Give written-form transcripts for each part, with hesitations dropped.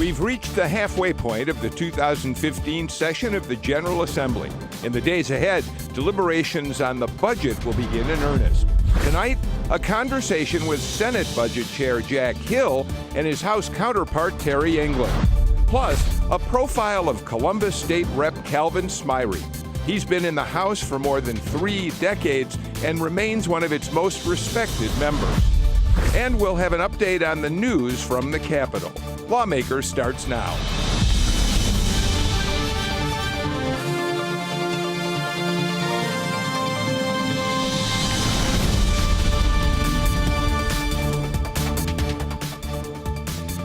We've reached the halfway point of the 2015 session of the General Assembly. In the days ahead, deliberations on the budget will begin in earnest. Tonight, a conversation with Senate Budget Chair Jack Hill and his House counterpart Terry England. Plus, a profile of Columbus State Rep Calvin Smyre. He's been in the House for more than 3 decades and remains one of its most respected members. And we'll have an update on the news from the Capitol. Lawmakers starts now.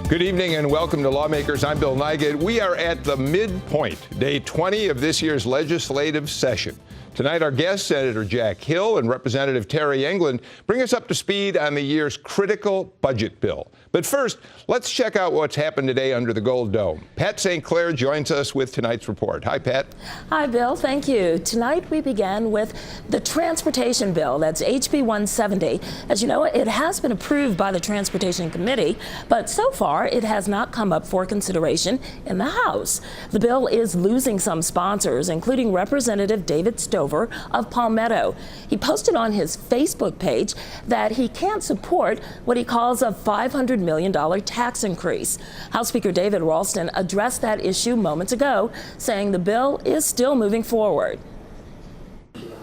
Good evening and welcome to Lawmakers. I'm Bill Nygaard. We are at the midpoint, day 20 of this year's legislative session. Tonight, our guests, Senator Jack Hill and Representative Terry England, bring us up to speed on the year's critical budget bill. But first, let's check out what's happened today under the Gold Dome. Pat St. Clair joins us with tonight's report. Hi, Pat. Hi, Bill. Thank you. Tonight, we began with the transportation bill. That's HB 170. As you know, it has been approved by the Transportation Committee, but so far, it has not come up for consideration in the House. The bill is losing some sponsors, including Representative David Stover of Palmetto. He posted on his Facebook page that he can't support what he calls a $500 million tax increase. House Speaker David Ralston addressed that issue moments ago, saying the bill is still moving forward.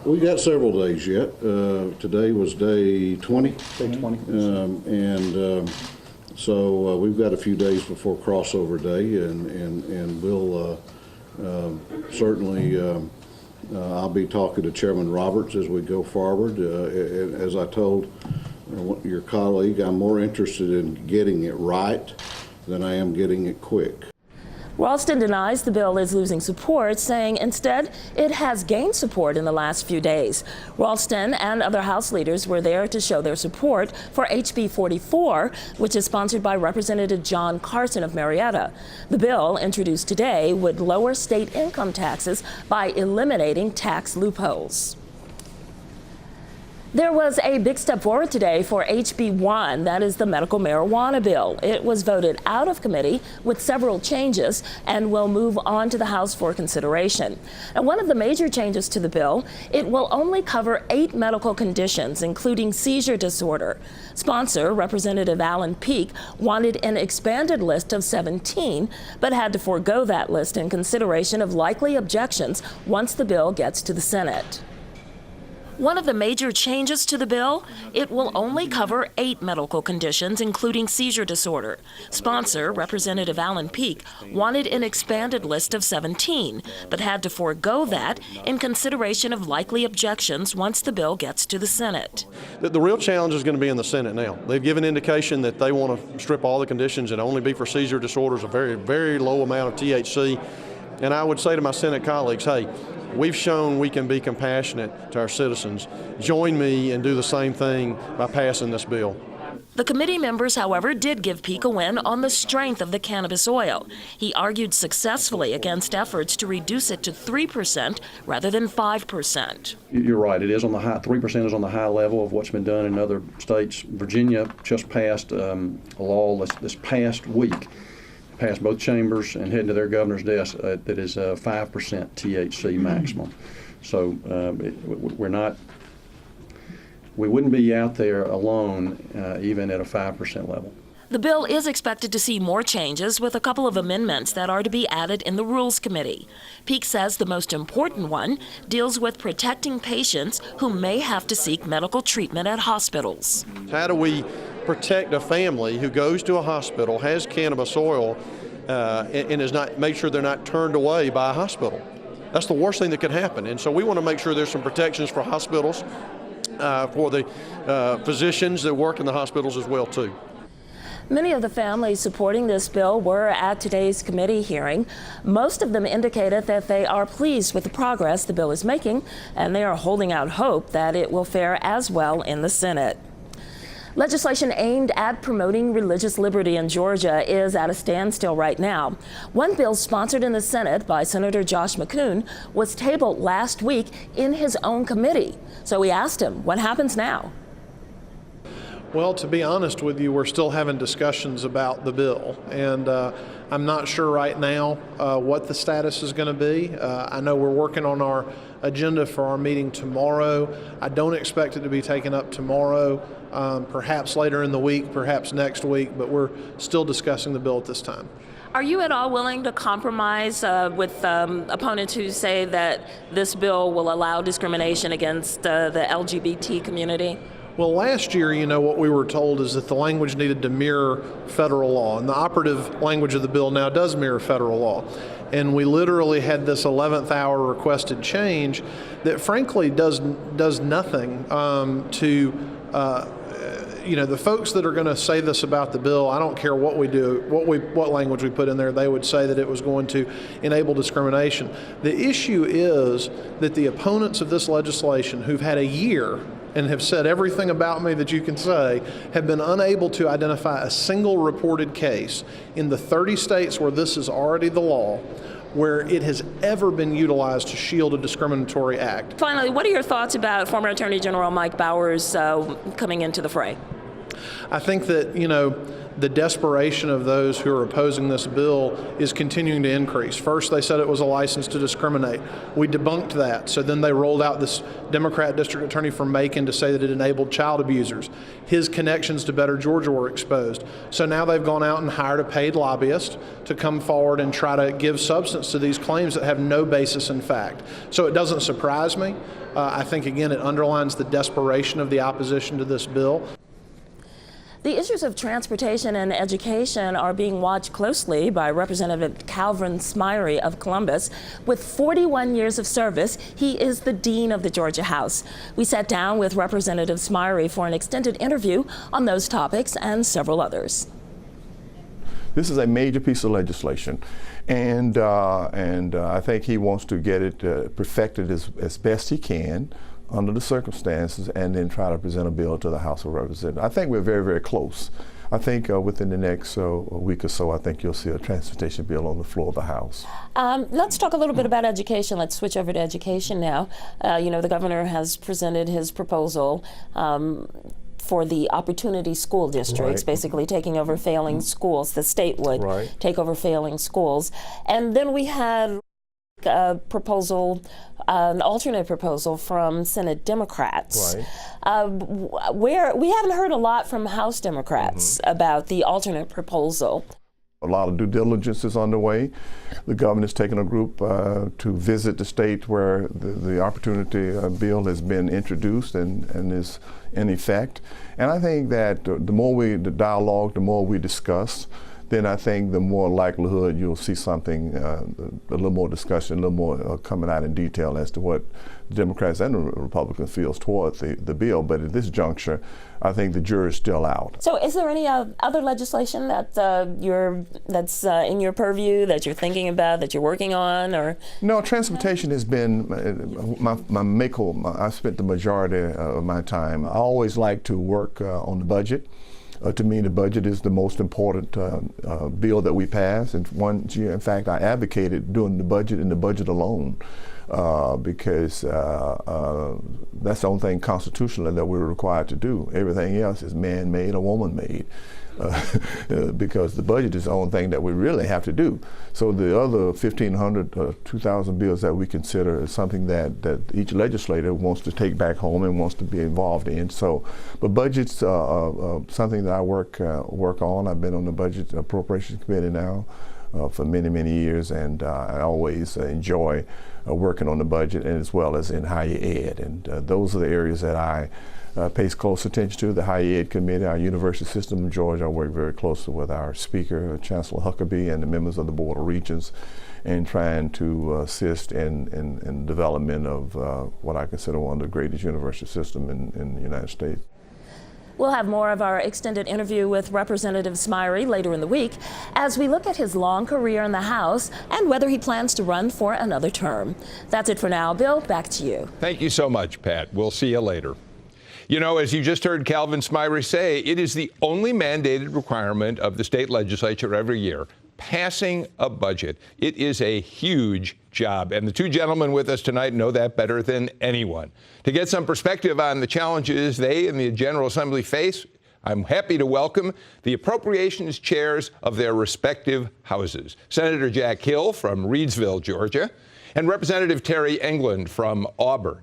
We got several days yet. Today was day 20. Day 20. So we've got a few days before crossover day, and we'll certainly, I'll be talking to Chairman Roberts as we go forward. As I told your colleague, I'm more interested in getting it right than I am getting it quick. Ralston denies the bill is losing support, saying instead it has gained support in the last few days. Ralston and other House leaders were there to show their support for HB 44, which is sponsored by Representative John Carson of Marietta. The bill, introduced today, would lower state income taxes by eliminating tax loopholes. There was a big step forward today for HB 1, that is the medical marijuana bill. It was voted out of committee with several changes and will move on to the House for consideration. And one of the major changes to the bill, it will only cover 8 medical conditions, including seizure disorder. Sponsor, Representative Alan Peake, wanted an expanded list of 17, but had to forego that list in consideration of likely objections once the bill gets to the Senate. One of the major changes to the bill, it will only cover 8 medical conditions, including seizure disorder. Sponsor, Representative Alan Peake, wanted an expanded list of 17, but had to forego that in consideration of likely objections once the bill gets to the Senate. The real challenge is going to be in the Senate now. They've given indication that they want to strip all the conditions and only be for seizure disorders, a very, very low amount of THC. And I would say to my Senate colleagues, hey, we've shown we can be compassionate to our citizens. Join me and do the same thing by passing this bill. The committee members, however, did give Peake a win on the strength of the cannabis oil. He argued successfully against efforts to reduce it to 3% rather than 5%. You're right. It is on the high. 3% is on the high level of what's been done in other states. Virginia just passed a law this past week. Passed both chambers and heading to their governor's desk that is 5% THC maximum. So we wouldn't be out there alone even at a 5% level. The bill is expected to see more changes with a couple of amendments that are to be added in the Rules Committee. Peake says the most important one deals with protecting patients who may have to seek medical treatment at hospitals. How do we protect a family who goes to a hospital, has cannabis oil, and is not make sure they're not turned away by a hospital? That's the worst thing that could happen. And so we want to make sure there's some protections for hospitals, for the physicians that work in the hospitals as well too. Many of the families supporting this bill were at today's committee hearing. Most of them indicated that they are pleased with the progress the bill is making, and they are holding out hope that it will fare as well in the Senate. Legislation aimed at promoting religious liberty in Georgia is at a standstill right now. One bill sponsored in the Senate by Senator Josh McCoon was tabled last week in his own committee. So we asked him, what happens now? Well, to be honest with you, we're still having discussions about the bill, and I'm not sure right now what the status is going to be. I know we're working on our agenda for our meeting tomorrow. I don't expect it to be taken up tomorrow, perhaps later in the week, perhaps next week, but we're still discussing the bill at this time. Are you at all willing to compromise with opponents who say that this bill will allow discrimination against the LGBT community? Well, last year, what we were told is that the language needed to mirror federal law, and the operative language of the bill now does mirror federal law. And we literally had this 11th hour requested change that frankly does nothing to the folks that are going to say this about the bill. I don't care what we do, what language we put in there, they would say that it was going to enable discrimination. The issue is that the opponents of this legislation, who've had a year and have said everything about me that you can say, have been unable to identify a single reported case in the 30 states where this is already the law where it has ever been utilized to shield a discriminatory act. Finally, what are your thoughts about former Attorney General Mike Bowers coming into the fray? I think that, the desperation of those who are opposing this bill is continuing to increase. First, they said it was a license to discriminate. We debunked that. So then they rolled out this Democrat district attorney from Macon to say that it enabled child abusers. His connections to Better Georgia were exposed. So now they've gone out and hired a paid lobbyist to come forward and try to give substance to these claims that have no basis in fact. So it doesn't surprise me. I think, again, it underlines the desperation of the opposition to this bill. The issues of transportation and education are being watched closely by Representative Calvin Smyre of Columbus. With 41 years of service, he is the Dean of the Georgia House. We sat down with Representative Smyre for an extended interview on those topics and several others. This is a major piece of legislation, and I think he wants to get it perfected as best he can under the circumstances, and then try to present a bill to the House of Representatives. I think we're very, very close. I think within the next week or so, I think you'll see a transportation bill on the floor of the House. Let's talk a little bit about education. Let's switch over to education now. The governor has presented his proposal for the Opportunity School Districts, basically taking over failing schools. The state would take over failing schools. And then we had a proposal, an alternate proposal from Senate Democrats, where we haven't heard a lot from House Democrats about the alternate proposal. A lot of due diligence is underway. The governor's taken a group to visit the state where the Opportunity Bill has been introduced and is in effect. And I think that the more the dialogue, the more we discuss, then I think the more likelihood you'll see something, a little more discussion, a little more coming out in detail as to what the Democrats and the Republicans feels towards the bill. But at this juncture, I think the jury's still out. So is there any other legislation that that's in your purview, that you're thinking about, that you're working on? Or no, transportation has been my make-or. I spent the majority of my time. I always like to work on the budget. To me, the budget is the most important bill that we pass. And one year, in fact, I advocated doing the budget and the budget alone because that's the only thing constitutionally that we're required to do. Everything else is man-made or woman-made. Because the budget is the only thing that we really have to do. So the other 1,500, 2,000 bills that we consider is something that each legislator wants to take back home and wants to be involved in. So, but budget's something that I work on. I've been on the Budget Appropriations Committee now for many, many years, and I always enjoy working on the budget, and as well as in higher ed. And those are the areas that I pays close attention to. The Higher Ed Committee, our university system in Georgia, I work very closely with our Speaker, Chancellor Huckabee, and the members of the Board of Regents in trying to assist in development of what I consider one of the greatest university systems in the United States. We'll have more of our extended interview with Representative Smyre later in the week as we look at his long career in the House and whether he plans to run for another term. That's it for now. Bill, back to you. Thank you so much, Pat. We'll see you later. As you just heard Calvin Smyre say, it is the only mandated requirement of the state legislature every year, passing a budget. It is a huge job, and the two gentlemen with us tonight know that better than anyone. To get some perspective on the challenges they and the General Assembly face, I'm happy to welcome the appropriations chairs of their respective houses. Senator Jack Hill from Reidsville, Georgia, and Representative Terry England from Auburn.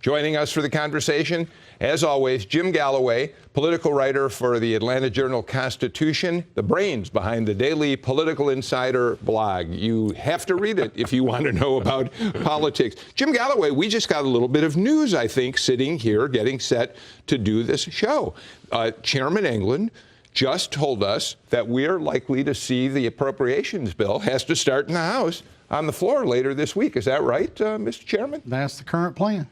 Joining us for the conversation, as always, Jim Galloway, political writer for the Atlanta Journal-Constitution, the brains behind the Daily Political Insider blog. You have to read it if you want to know about politics. Jim Galloway, we just got a little bit of news, I think, sitting here getting set to do this show. Chairman England just told us that we're likely to see the appropriations bill has to start in the House on the floor later this week. Is that right, Mr. Chairman? That's the current plan.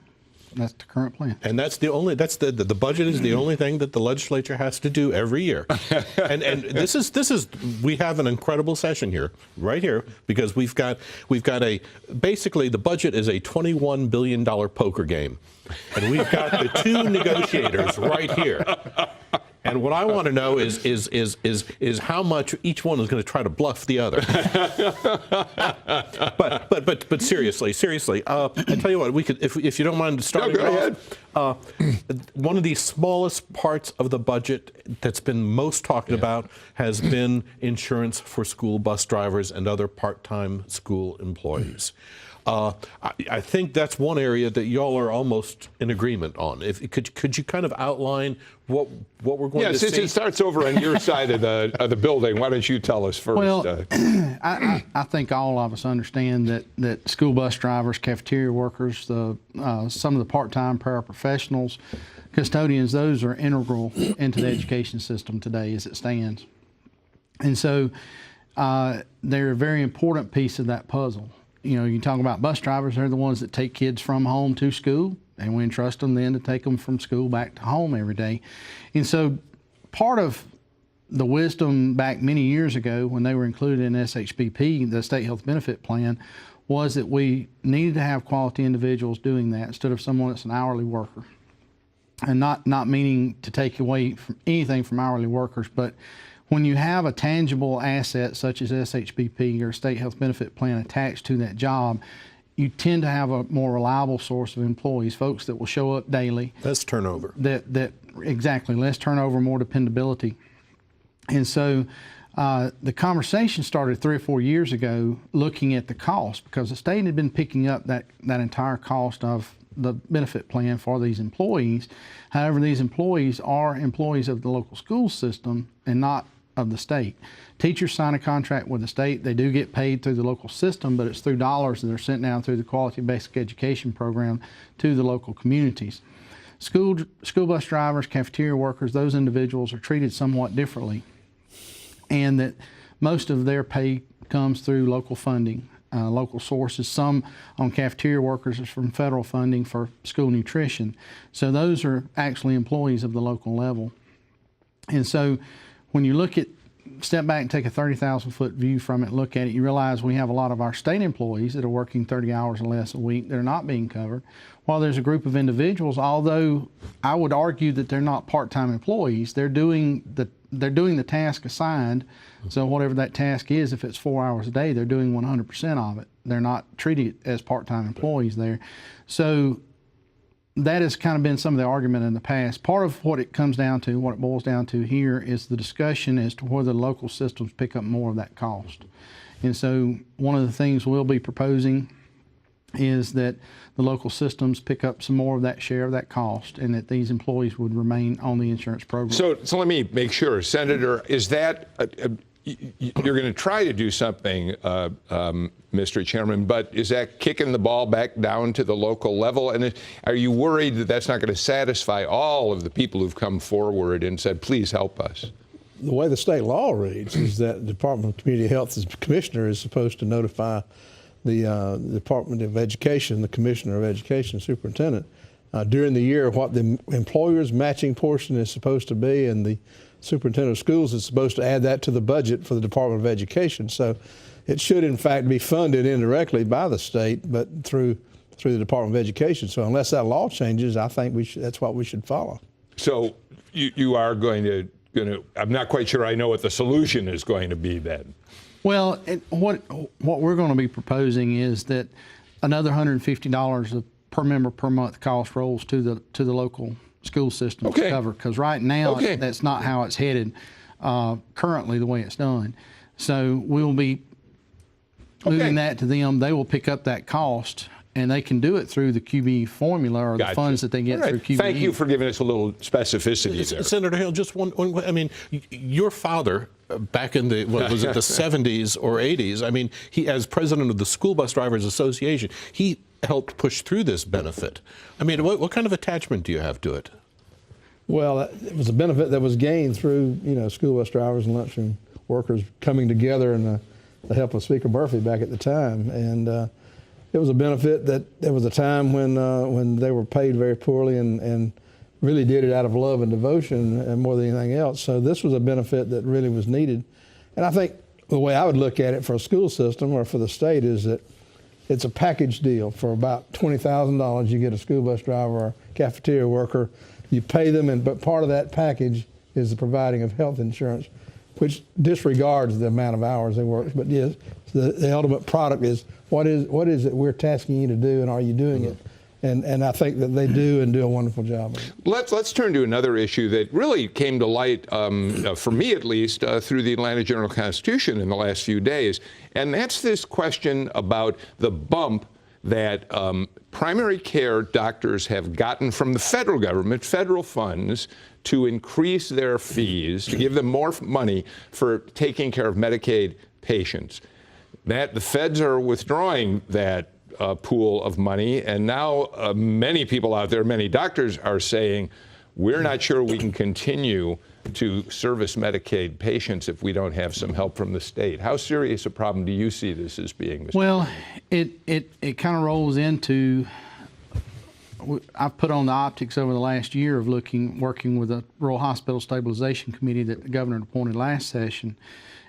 That's the current plan. And that's the budget is the only thing that the legislature has to do every year. and this is we have an incredible session here, right here, because we've got basically the budget is a $21 billion poker game. And we've got the two negotiators right here. And what I want to know is how much each one is going to try to bluff the other. but seriously, I tell you what, we could, if you don't mind starting off. One of the smallest parts of the budget that's been most talked about has been insurance for school bus drivers and other part-time school employees. I think that's one area that y'all are almost in agreement on. Could you kind of outline what we're going to see? Since it starts over on your side of the building, why don't you tell us first? Well, I think all of us understand that school bus drivers, cafeteria workers, some of the part-time paraprofessionals, custodians, those are integral into the education system today as it stands. And so they're a very important piece of that puzzle. You know, you talk about bus drivers, they're the ones that take kids from home to school, and we entrust them then to take them from school back to home every day. And so part of the wisdom back many years ago when they were included in SHBP, the State Health Benefit Plan, was that we needed to have quality individuals doing that instead of someone that's an hourly worker. And not meaning to take away from anything from hourly workers, but when you have a tangible asset such as SHBP or State Health Benefit Plan attached to that job, you tend to have a more reliable source of employees, folks that will show up daily. Less turnover. Exactly, less turnover, more dependability. And so the conversation started 3 or 4 years ago looking at the cost, because the state had been picking up that entire cost of the benefit plan for these employees. However, these employees are employees of the local school system and not of the state. Teachers sign a contract with the state. They do get paid through the local system, but it's through dollars that are sent down through the Quality Basic Education Program to the local communities. School bus drivers, cafeteria workers, those individuals are treated somewhat differently, and that most of their pay comes through local funding, local sources. Some on cafeteria workers is from federal funding for school nutrition. So those are actually employees of the local level. And so when you step back and take a 30,000-foot view from it, look at it, you realize we have a lot of our state employees that are working 30 hours or less a week that are not being covered, while there's a group of individuals, although I would argue that they're not part-time employees, they're doing the task assigned. So whatever that task is, if it's 4 hours a day, they're doing 100% of it. They're not treated as part-time employees there. So that has kind of been some of the argument in the past. Part of what it comes down to, what it boils down to here, is the discussion as to whether the local systems pick up more of that cost. And so one of the things we'll be proposing is that the local systems pick up some more of that share of that cost, and that these employees would remain on the insurance program. So let me make sure, Senator, is that you're going to try to do something, Mr. Chairman, but is that kicking the ball back down to the local level? And are you worried that that's not going to satisfy all of the people who've come forward and said, please help us? The way the state law reads is that the Department of Community Health's commissioner is supposed to notify the Department of Education, the Commissioner of Education, Superintendent, during the year what the employer's matching portion is supposed to be, and the Superintendent of Schools is supposed to add that to the budget for the Department of Education. So it should, in fact, be funded indirectly by the state, but through the Department of Education. So unless that law changes, I think that's what we should follow. So you are going to, I'm not quite sure I know what the solution is going to be then. Well, what we're going to be proposing is that another $150 per member per month cost rolls to the local school systems Okay. to cover, because right now Okay. that's not how it's headed currently, the way it's done. So we'll be moving that to them. They will pick up that cost, and they can do it through the QB formula or Gotcha. the funds that they get All right. through QB. Thank you for giving us a little specificity there. Senator Hill, just one. I mean, your father, back in the what was it, the 70s or 80s? I mean, he, as president of the School Bus Drivers Association, he helped push through this benefit. I mean, what kind of attachment do you have to it? Well, it was a benefit that was gained through, school bus drivers and lunchroom workers coming together and the help of Speaker Murphy back at the time. And it was a benefit that there was a time when they were paid very poorly and really did it out of love and devotion and more than anything else. So this was a benefit that really was needed. And I think the way I would look at it for a school system or for the state is that it's a package deal. For about $20,000, you get a school bus driver or cafeteria worker. You pay them, but part of that package is the providing of health insurance, which disregards the amount of hours they work. But yes, the ultimate product is what is it we're tasking you to do, and are you doing it? And I think that they do and do a wonderful job of it. Let's turn to another issue that really came to light, for me at least, through the Atlanta Journal-Constitution in the last few days, and that's this question about the bump that primary care doctors have gotten from the federal government, federal funds, to increase their fees, to give them more money for taking care of Medicaid patients. That the feds are withdrawing that pool of money, and now many people out there, many doctors are saying, we're not sure we can continue to service Medicaid patients if we don't have some help from the state. How serious a problem do you see this as being, Mr. Well, it kind of rolls into, I've put on the optics over the last year of working with a Rural Hospital Stabilization Committee that the governor appointed last session,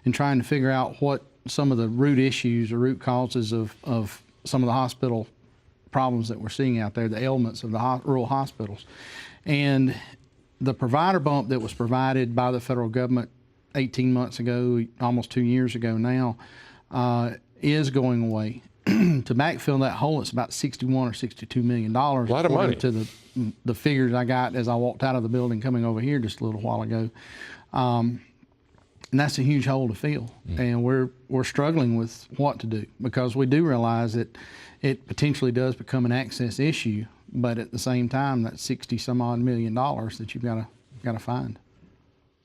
and trying to figure out what some of the root issues or root causes of some of the hospital problems that we're seeing out there, the ailments of the rural hospitals. And the provider bump that was provided by the federal government 18 months ago, almost 2 years ago now, is going away. To backfill that hole, it's about $61 or $62 million. A lot of money. To the figures I got as I walked out of the building coming over here just a little while ago. And that's a huge hole to fill. And we're struggling with what to do, because we do realize that it potentially does become an access issue, but at the same time, that's $60-some-odd million that you've got to find.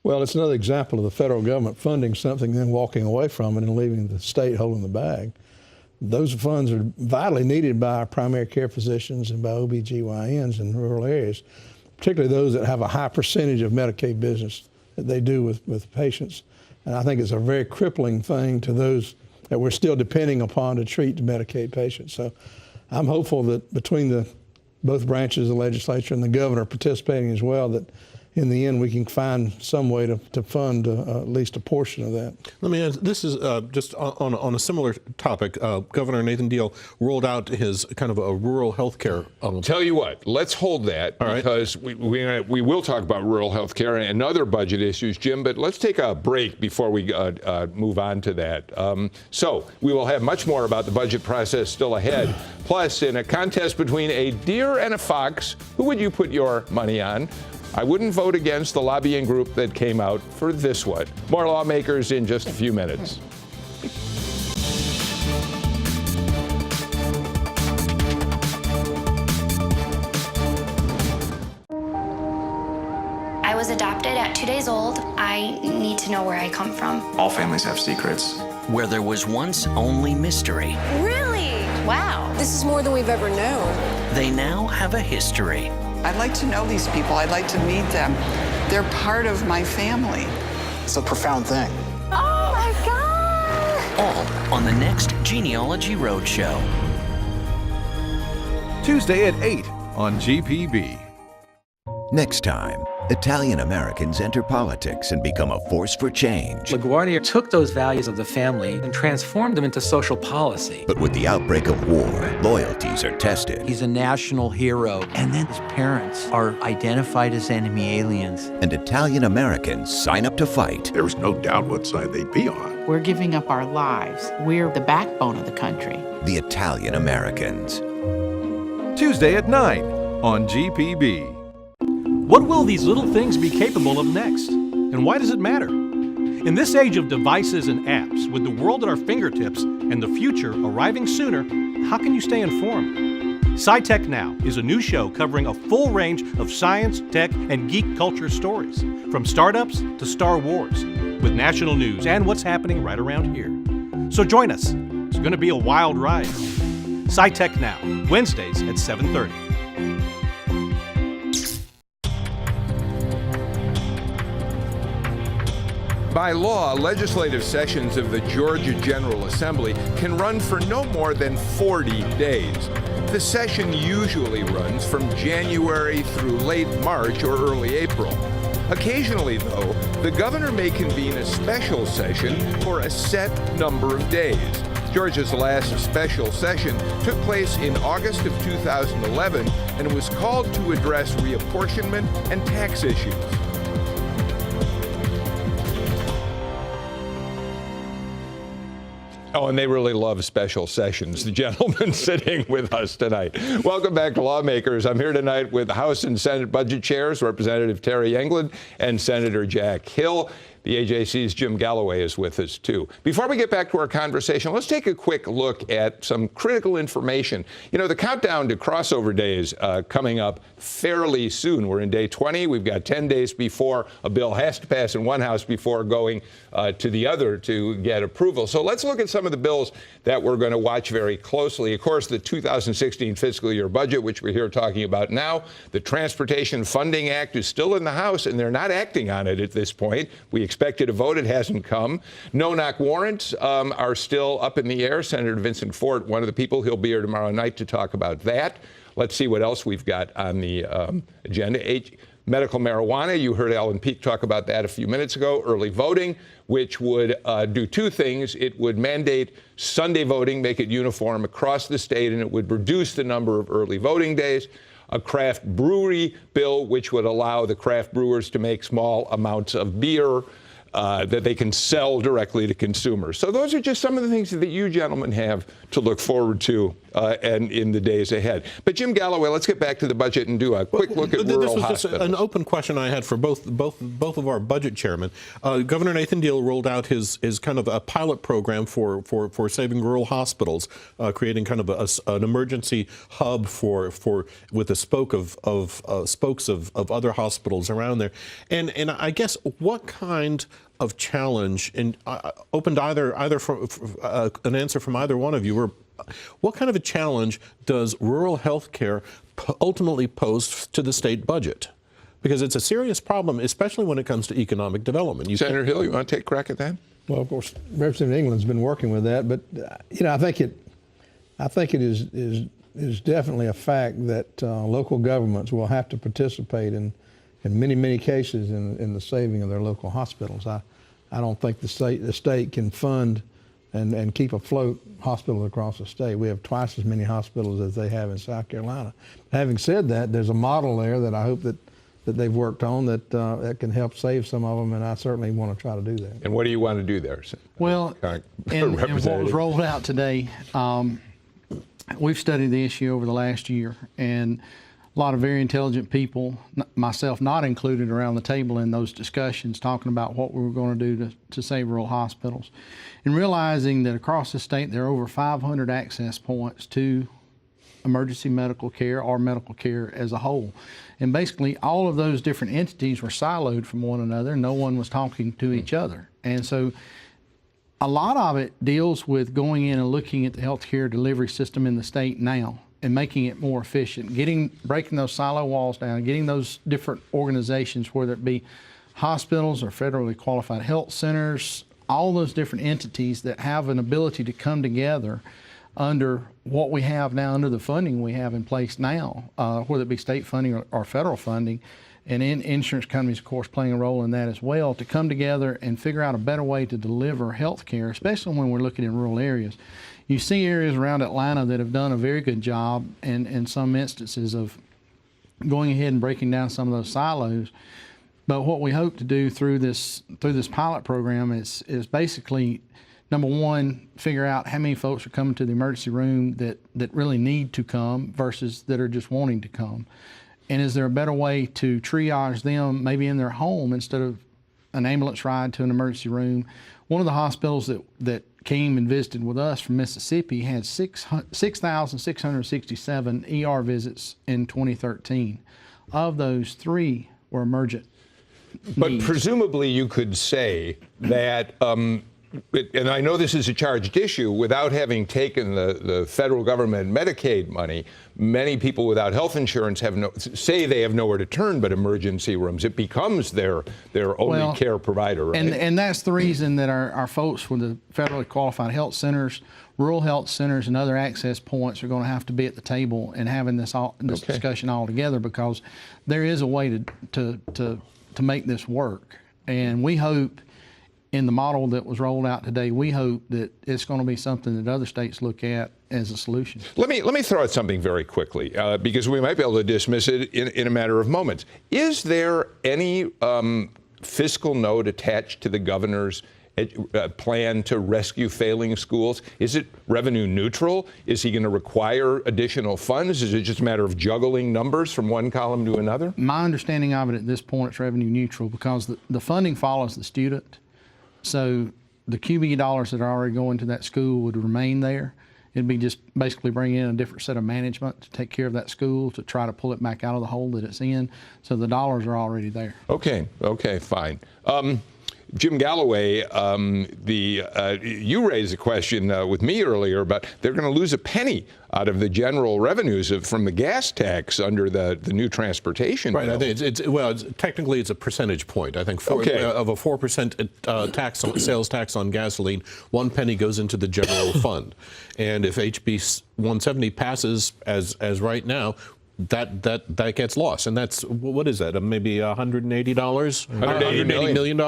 Well, it's another example of the federal government funding something, then walking away from it and leaving the state holding the bag. Those funds are vitally needed by our primary care physicians and by OBGYNs in rural areas, particularly those that have a high percentage of Medicaid business that they do with patients. And I think it's a very crippling thing to those that we're still depending upon to treat the Medicaid patients. So I'm hopeful that between both branches of the legislature and the governor participating as well, that in the end we can find some way to fund at least a portion of that. Let me ask, this is just on a similar topic. Governor Nathan Deal rolled out his kind of a rural health care. Tell you what, let's hold that, because we will talk about rural health care and other budget issues, Jim, but let's take a break before we move on to that. So we will have much more about the budget process still ahead. Plus, in a contest between a deer and a fox, who would you put your money on? I wouldn't vote against the lobbying group that came out for this one. More Lawmakers in just a few minutes. I was adopted at 2 days old. I need to know where I come from. All families have secrets. Where there was once only mystery. Really? Wow. This is more than we've ever known. They now have a history. I'd like to know these people. I'd like to meet them. They're part of my family. It's a profound thing. Oh my God! All on the next Genealogy Roadshow. Tuesday at 8 on GPB. Next time, Italian Americans enter politics and become a force for change. LaGuardia took those values of the family and transformed them into social policy. But with the outbreak of war, loyalties are tested. He's a national hero, and then his parents are identified as enemy aliens. And Italian Americans sign up to fight. There was no doubt what side they'd be on. We're giving up our lives. We're the backbone of the country. The Italian Americans. Tuesday at 9 on GPB. What will these little things be capable of next? And why does it matter? In this age of devices and apps, with the world at our fingertips and the future arriving sooner, how can you stay informed? SciTech Now is a new show covering a full range of science, tech, and geek culture stories, from startups to Star Wars, with national news and what's happening right around here. So join us. It's going to be a wild ride. SciTech Now, Wednesdays at 7:30. By law, legislative sessions of the Georgia General Assembly can run for no more than 40 days. The session usually runs from January through late March or early April. Occasionally, though, the governor may convene a special session for a set number of days. Georgia's last special session took place in August of 2011 and was called to address reapportionment and tax issues. Oh, and they really love special sessions, the gentleman sitting with us tonight. Welcome back to Lawmakers. I'm here tonight with House and Senate budget chairs, Representative Terry England and Senator Jack Hill. The AJC's Jim Galloway is with us, too. Before we get back to our conversation, let's take a quick look at some critical information. You know, the countdown to crossover days coming up fairly soon. We're in day 20. We've got 10 days before a bill has to pass in one house before going to the other to get approval. So let's look at some of the bills that we're going to watch very closely. Of course, the 2016 fiscal year budget, which we're here talking about now. The Transportation Funding Act is still in the House, and they're not acting on it at this point. We expected a vote. It hasn't come. No-knock warrants are still up in the air. Senator Vincent Fort, one of the people, he'll be here tomorrow night to talk about that. Let's see what else we've got on the agenda. Medical marijuana, you heard Alan Peake talk about that a few minutes ago. Early voting, which would do two things. It would mandate Sunday voting, make it uniform across the state, and it would reduce the number of early voting days. A craft brewery bill, which would allow the craft brewers to make small amounts of beer that they can sell directly to consumers. So those are just some of the things that you gentlemen have to look forward to and in the days ahead. But Jim Galloway, let's get back to the budget and do a quick look at rural hospitals. This was just an open question I had for both of our budget chairmen. Governor Nathan Deal rolled out his kind of a pilot program for saving rural hospitals, creating kind of an emergency hub with a spokes of other hospitals around there. And I guess what kind of challenge, and open to either from an answer from either one of you, or what kind of a challenge does rural health care ultimately pose to the state budget? Because it's a serious problem, especially when it comes to economic development. Senator Hill, you want to take a crack at that? Well, of course, Representative England's been working with that, but you know, I think it is definitely a fact that local governments will have to participate in many cases in the saving of their local hospitals. I don't think the state can fund and keep afloat hospitals across the state. We have twice as many hospitals as they have in South Carolina. Having said that, there's a model there that I hope that they've worked on that can help save some of them, and I certainly want to try to do that. And what do you want to do there? Well, and what was rolled out today, we've studied the issue over the last year, and a lot of very intelligent people, myself not included, around the table in those discussions talking about what we were going to do to save rural hospitals. And realizing that across the state there are over 500 access points to emergency medical care or medical care as a whole. And basically all of those different entities were siloed from one another. No one was talking to each other. And so a lot of it deals with going in and looking at the healthcare delivery system in the state now and making it more efficient, breaking those silo walls down, getting those different organizations, whether it be hospitals or federally qualified health centers, all those different entities that have an ability to come together under what we have now, under the funding we have in place now, whether it be state funding or federal funding, and insurance companies, of course, playing a role in that as well, to come together and figure out a better way to deliver health care, especially when we're looking in rural areas. You see areas around Atlanta that have done a very good job in some instances of going ahead and breaking down some of those silos. But what we hope to do through this pilot program is basically, number one, figure out how many folks are coming to the emergency room that really need to come versus that are just wanting to come. And is there a better way to triage them maybe in their home instead of an ambulance ride to an emergency room? One of the hospitals that came and visited with us from Mississippi had 6,667 ER visits in 2013. Of those, 3 were emergent But needs. presumably you could say that, and I know this is a charged issue, without having taken the federal government Medicaid money, many people without health insurance say they have nowhere to turn but emergency rooms. It becomes their only care provider, right? And that's the reason that our folks with the federally qualified health centers, rural health centers, and other access points are going to have to be at the table and having this discussion all together, because there is a way to make this work. And we hope, in the model that was rolled out today, we hope that it's going to be something that other states look at as a solution. Let me throw out something very quickly, because we might be able to dismiss it in a matter of moments. Is there any fiscal note attached to the governor's plan to rescue failing schools? Is it revenue neutral? Is he going to require additional funds? Is it just a matter of juggling numbers from one column to another? My understanding of it at this point, it's revenue neutral, because the funding follows the student. So the QB dollars that are already going to that school would remain there. It'd be just basically bringing in a different set of management to take care of that school, to try to pull it back out of the hole that it's in. So the dollars are already there. Okay, fine. Jim Galloway, you raised a question with me earlier about they're going to lose a penny out of the general revenues from the gas tax under the new transportation bill. Right. I think technically it's a percentage point. I think of a 4% sales tax on gasoline, 1 penny goes into the general fund, and if HB 170 passes as right now, that gets lost, and that's what is that? Maybe $180, $180 million.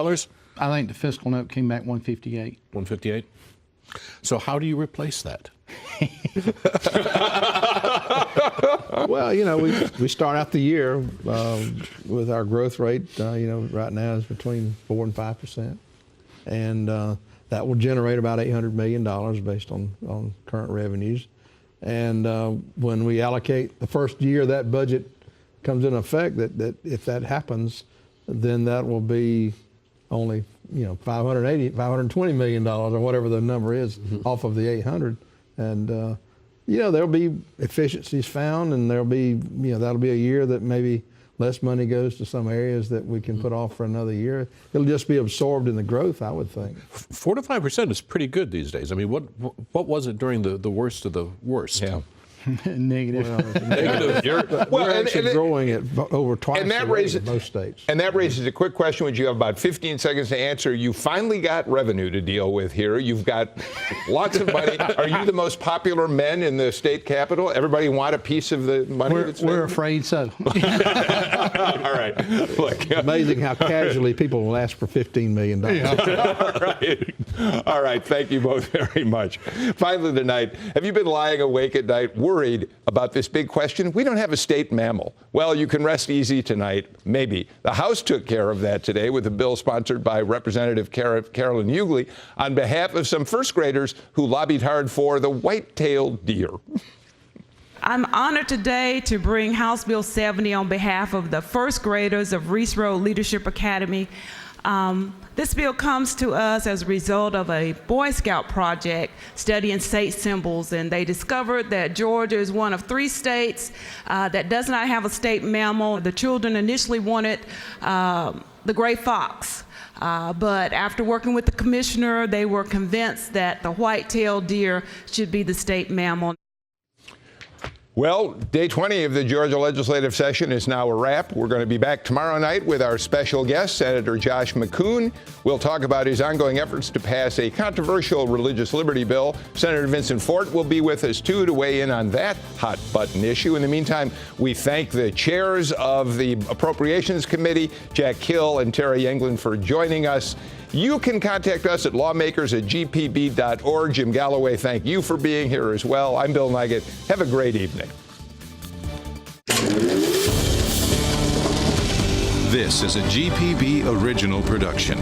I think the fiscal note came back 158. 158. So how do you replace that? Well, we start out the year with our growth rate. Right now is between 4% and 5%, and that will generate about $800 million based on current revenues. And when we allocate the first year that budget comes in effect, that if that happens, then that will be only $520 million or whatever the number is off of the 800, and there'll be efficiencies found, and there'll be that'll be a year that maybe less money goes to some areas that we can put off for another year. It'll just be absorbed in the growth, I would think. 4 to 5% is pretty good these days. I mean, what was it during the worst of the worst? Yeah. Negative. We're actually growing at over twice the rate in most states. And that raises a quick question, which you have about 15 seconds to answer. You finally got revenue to deal with here. You've got lots of money. Are you the most popular men in the state capitol? Everybody want a piece of the money? We're afraid so. All right. Look. Amazing how casually people will ask for $15 million. All right. Thank you both very much. Finally tonight, have you been lying awake at night worried about this big question? We don't have a state mammal. Well, you can rest easy tonight, maybe. The House took care of that today with a bill sponsored by Representative Carolyn Hughley on behalf of some first graders who lobbied hard for the white-tailed deer. I'm honored today to bring House Bill 70 on behalf of the first graders of Reese Road Leadership Academy. This bill comes to us as a result of a Boy Scout project studying state symbols, and they discovered that Georgia is one of 3 states that does not have a state mammal. The children initially wanted the gray fox, but after working with the commissioner, they were convinced that the white-tailed deer should be the state mammal. Well, day 20 of the Georgia legislative session is now a wrap. We're going to be back tomorrow night with our special guest, Senator Josh McKoon. We'll talk about his ongoing efforts to pass a controversial religious liberty bill. Senator Vincent Fort will be with us, too, to weigh in on that hot-button issue. In the meantime, we thank the chairs of the Appropriations Committee, Jack Hill and Terry Englund, for joining us. You can contact us at lawmakers@gpb.org. Jim Galloway, thank you for being here as well. I'm Bill Nigut. Have a great evening. This is a GPB original production.